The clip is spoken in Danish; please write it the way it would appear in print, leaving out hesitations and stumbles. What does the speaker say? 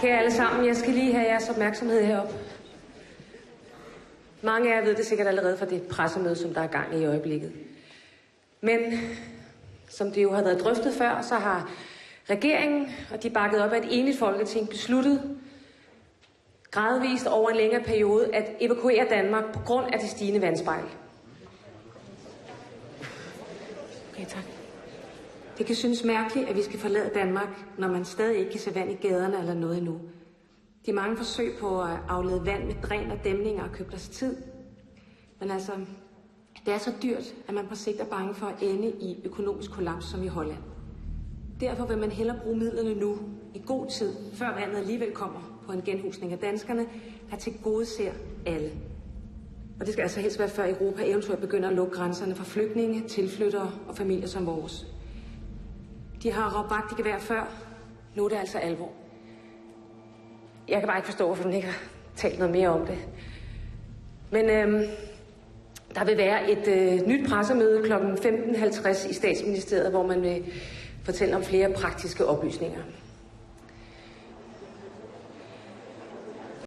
Kære alle sammen, jeg skal lige have jeres opmærksomhed heroppe. Mange af jer ved det sikkert allerede fra det pressemøde, som der er gang i øjeblikket. Men som det jo har været drøftet før, så har regeringen, og de bakket op af et enigt folketing, besluttet gradvist over en længere periode at evakuere Danmark på grund af det stigende vandspejl. Okay, tak. Det kan synes mærkeligt, at vi skal forlade Danmark, når man stadig ikke kan se vand i gaderne eller noget endnu. De mange forsøg på at aflede vand med dræn og dæmninger og køber sig tid. Men altså, det er så dyrt, at man på sigt er bange for at ende i økonomisk kollaps som i Holland. Derfor vil man hellere bruge midlerne nu, i god tid, før vandet alligevel kommer på en genhusning af danskerne, der tilgodeser alle. Og det skal altså helst være før Europa eventuelt begynder at lukke grænserne for flygtninge, tilflyttere og familier som vores. De har råbt vagt i gevær før. Nu er det altså alvor. Jeg kan bare ikke forstå, hvorfor den ikke har talt noget mere om det. Men der vil være et nyt pressemøde kl. 15.50 i Statsministeriet, hvor man vil fortælle om flere praktiske oplysninger.